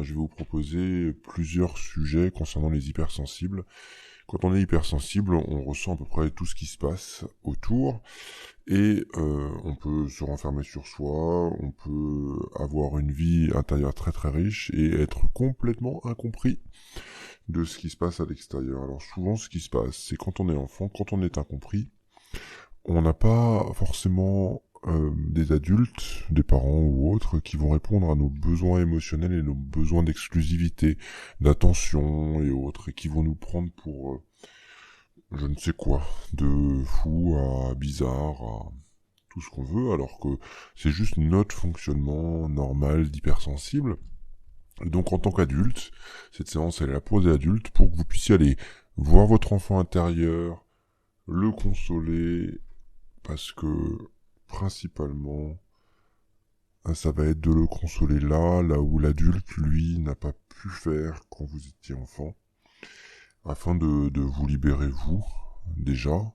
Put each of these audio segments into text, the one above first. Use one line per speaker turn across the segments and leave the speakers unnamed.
je vais vous proposer plusieurs sujets concernant les hypersensibles. Quand on est hypersensible, on ressent à peu près tout ce qui se passe autour et on peut se renfermer sur soi, on peut avoir une vie intérieure très très riche et être complètement incompris de ce qui se passe à l'extérieur. Alors souvent ce qui se passe, c'est quand on est enfant, quand on est incompris, on n'a pas forcément des adultes, des parents ou autres, qui vont répondre à nos besoins émotionnels et nos besoins d'exclusivité, d'attention et autres, et qui vont nous prendre pour je ne sais quoi, de fou à bizarre, à tout ce qu'on veut, alors que c'est juste notre fonctionnement normal d'hypersensible. Et donc en tant qu'adulte, cette séance elle est là pour des adultes, pour que vous puissiez aller voir votre enfant intérieur, le consoler, parce que principalement, ça va être de le consoler là où l'adulte, lui, n'a pas pu faire quand vous étiez enfant, afin de vous libérer vous, déjà,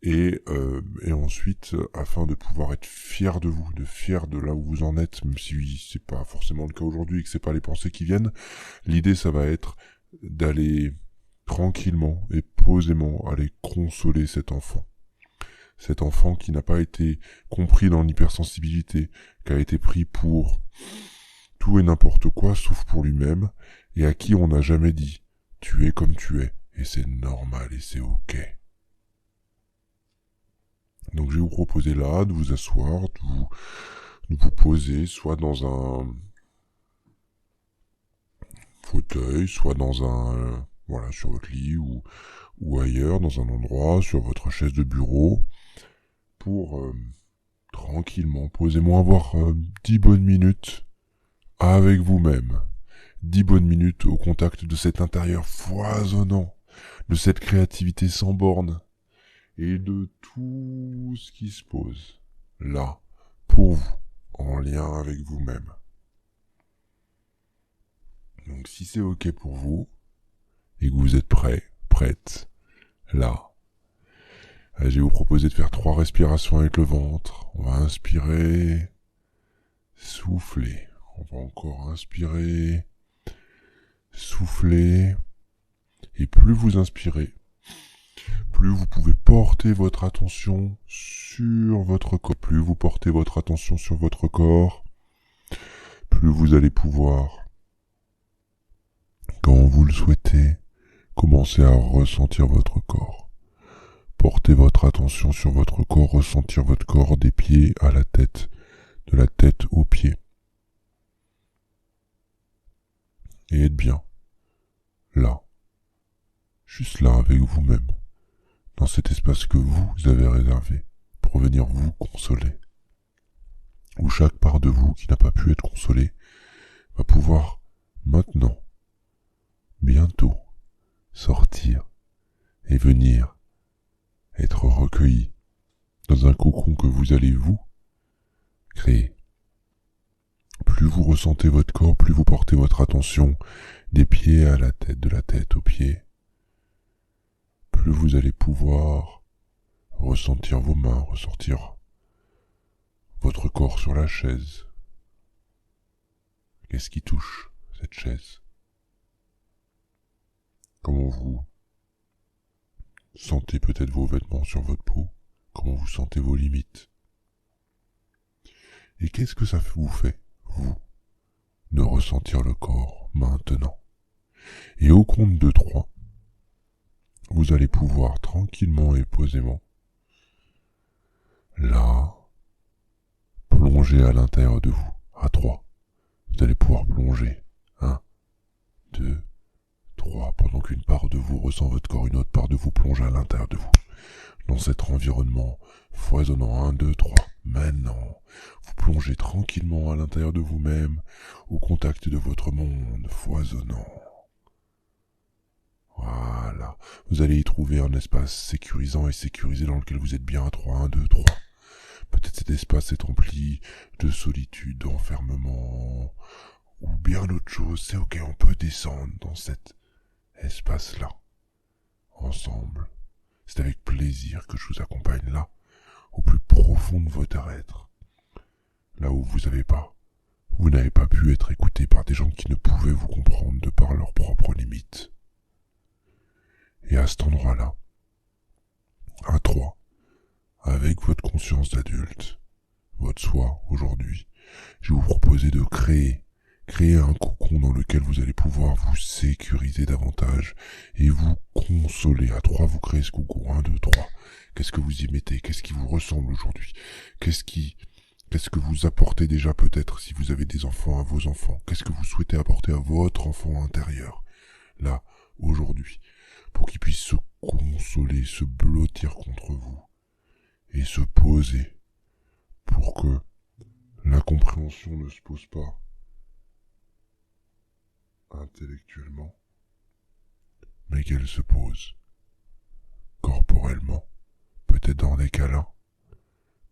et ensuite, afin de pouvoir être fier de vous, fier de là où vous en êtes, même si c'est pas forcément le cas aujourd'hui et que c'est pas les pensées qui viennent, l'idée ça va être d'aller tranquillement et posément aller consoler cet enfant. Cet enfant qui n'a pas été compris dans l'hypersensibilité, qui a été pris pour tout et n'importe quoi sauf pour lui-même, et à qui on n'a jamais dit « tu es comme tu es », et c'est normal et c'est ok. Donc je vais vous proposer là de vous asseoir, de vous poser soit dans un fauteuil, soit dans un voilà, sur votre lit ou ailleurs, dans un endroit, sur votre chaise de bureau, pour tranquillement, posément avoir 10 bonnes minutes avec vous-même. 10 bonnes minutes au contact de cet intérieur foisonnant, de cette créativité sans borne, et de tout ce qui se pose là, pour vous, en lien avec vous-même. Donc si c'est ok pour vous, et que vous êtes prêts, prête, là, je vais vous proposer de faire 3 respirations avec le ventre. On va inspirer, souffler. On va encore inspirer, souffler. Et plus vous inspirez, plus vous pouvez porter votre attention sur votre corps. Plus vous portez votre attention sur votre corps, plus vous allez pouvoir, quand vous le souhaitez, commencer à ressentir votre corps. Portez votre attention sur votre corps, ressentir votre corps des pieds à la tête, de la tête aux pieds. Et être bien, là, juste là avec vous-même, dans cet espace que vous avez réservé pour venir vous consoler, où chaque part de vous qui n'a pas pu être consolée va pouvoir maintenant, bientôt, sortir et venir être recueilli dans un cocon que vous allez vous créer. Plus vous ressentez votre corps, plus vous portez votre attention des pieds à la tête, de la tête aux pieds, plus vous allez pouvoir ressentir vos mains, ressentir votre corps sur la chaise. Qu'est-ce qui touche cette chaise? Comment vous sentez peut-être vos vêtements sur votre peau? Comment vous sentez vos limites? Et qu'est-ce que ça vous fait, vous, de ressentir le corps maintenant? Et au compte de 3, vous allez pouvoir tranquillement et posément, là, plonger à l'intérieur de vous. À 3, vous allez pouvoir plonger. 1, 2, 3, pendant qu'une part de vous ressent votre corps, une autre part de vous plonge à l'intérieur de vous. Dans cet environnement foisonnant. 1, 2, 3. Maintenant, vous plongez tranquillement à l'intérieur de vous-même, au contact de votre monde foisonnant. Voilà. Vous allez y trouver un espace sécurisant et sécurisé dans lequel vous êtes bien à 3. 1, 2, 3. Peut-être cet espace est rempli de solitude, d'enfermement, ou bien autre chose. C'est ok, on peut descendre dans cet espace-là, ensemble. C'est avec plaisir que je vous accompagne là, au plus profond de votre être, là où vous n'avez pas Vous n'avez pas pu être écouté par des gens qui ne pouvaient vous comprendre de par leurs propres limites. Et à cet endroit-là, à 3, avec votre conscience d'adulte, votre soi aujourd'hui, je vais vous proposer de créer un cocon dans lequel vous allez pouvoir vous sécuriser davantage et vous consoler. À 3, vous créez ce cocon. 1, 2, 3. Qu'est-ce que vous y mettez? Qu'est-ce qui vous ressemble aujourd'hui? Qu'est-ce que vous apportez déjà peut-être si vous avez des enfants à vos enfants? Qu'est-ce que vous souhaitez apporter à votre enfant intérieur? Là, aujourd'hui, pour qu'il puisse se consoler, se blottir contre vous et se poser pour que la compréhension ne se pose pas intellectuellement, mais qu'elle se pose corporellement, peut-être dans des câlins,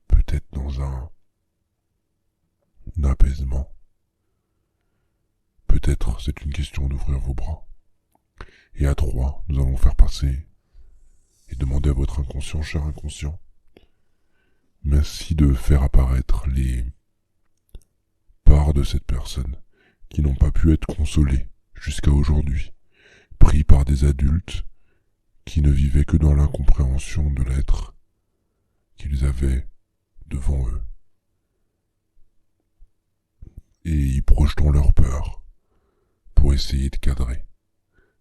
peut-être dans un apaisement. Peut-être c'est une question d'ouvrir vos bras. Et à 3, nous allons faire passer et demander à votre inconscient, cher inconscient, merci de faire apparaître les parts de cette personne qui n'ont pas pu être consolées jusqu'à aujourd'hui, pris par des adultes qui ne vivaient que dans l'incompréhension de l'être qu'ils avaient devant eux. Et y projetant leur peur pour essayer de cadrer.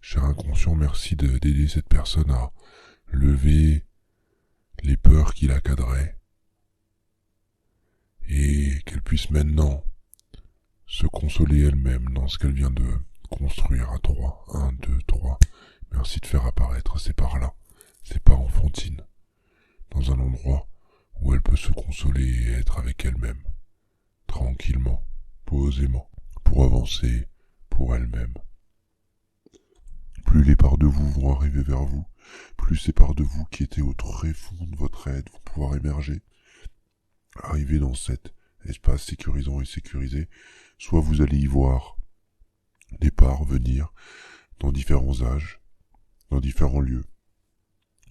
Cher inconscient, merci d'aider cette personne à lever les peurs qui la cadraient et qu'elle puisse maintenant se consoler elle-même dans ce qu'elle vient de construire à 3. 1, 2, 3. Merci de faire apparaître ces parts-là, ces parts enfantines, dans un endroit où elle peut se consoler et être avec elle-même, tranquillement, posément, pour avancer pour elle-même. Plus les parts de vous vont arriver vers vous, plus ces parts de vous qui étaient au très fond de votre aide vont pouvoir émerger, arriver dans cet espace sécurisant et sécurisé. Soit vous allez y voir des parts venir dans différents âges, dans différents lieux,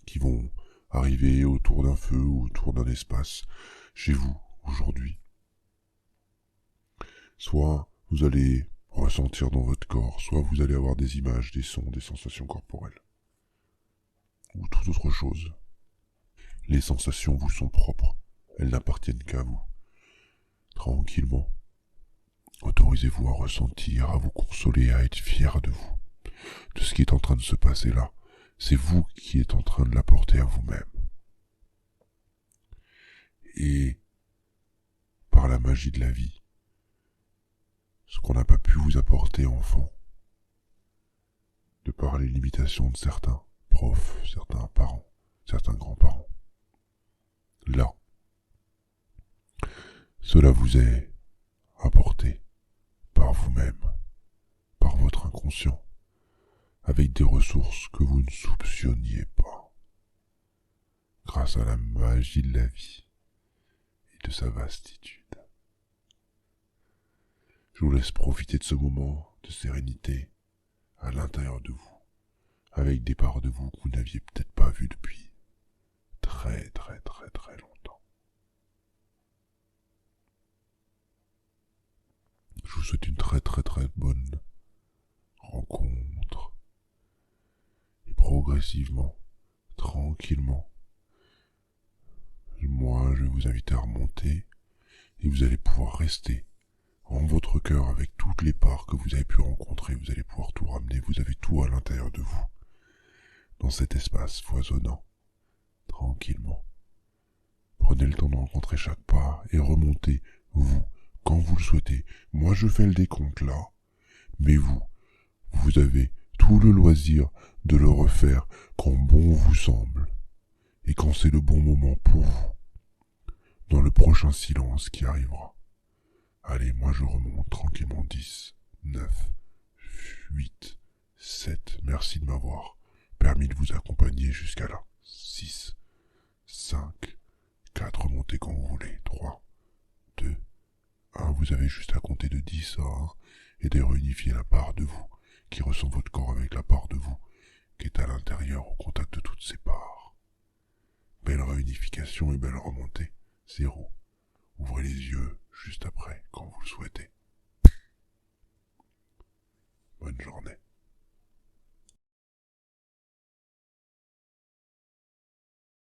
qui vont arriver autour d'un feu ou autour d'un espace chez vous aujourd'hui. Soit vous allez ressentir dans votre corps, soit vous allez avoir des images, des sons, des sensations corporelles, ou toute autre chose. Les sensations vous sont propres, elles n'appartiennent qu'à vous. Tranquillement, autorisez-vous à ressentir, à vous consoler, à être fier de vous, de ce qui est en train de se passer là. C'est vous qui êtes en train de l'apporter à vous-même. Et par la magie de la vie, ce qu'on n'a pas pu vous apporter enfant, de par les limitations de certains profs, certains parents, certains grands-parents. Là, cela vous est apporté par vous-même, par votre inconscient, avec des ressources que vous ne soupçonniez pas, grâce à la magie de la vie et de sa vastitude. Je vous laisse profiter de ce moment de sérénité à l'intérieur de vous, avec des parts de vous que vous n'aviez peut-être pas vues depuis très très très très longtemps. Je vous souhaite une très très très bonne rencontre. Et progressivement, tranquillement, moi je vais vous inviter à remonter et vous allez pouvoir rester en votre cœur avec toutes les parts que vous avez pu rencontrer. Vous allez pouvoir tout ramener, vous avez tout à l'intérieur de vous, dans cet espace foisonnant, tranquillement. Prenez le temps de rencontrer chaque part et remontez, vous, quand vous le souhaitez. Moi je fais le décompte là, mais vous avez tout le loisir de le refaire quand bon vous semble, et quand c'est le bon moment pour vous, dans le prochain silence qui arrivera. Allez, moi je remonte tranquillement. 10, 9, 8, 7. Merci de m'avoir permis de vous accompagner jusqu'à là. 6, 5, 4. Remontez quand vous voulez. 3, 2, 1. Vous avez juste à compter de 10 à 1 et de réunifier la part de vous qui ressent votre corps avec la part de vous qui est à l'intérieur au contact de toutes ces parts. Belle réunification et belle remontée. 0. Ouvrez les yeux juste après, quand vous le souhaitez. bonne journée.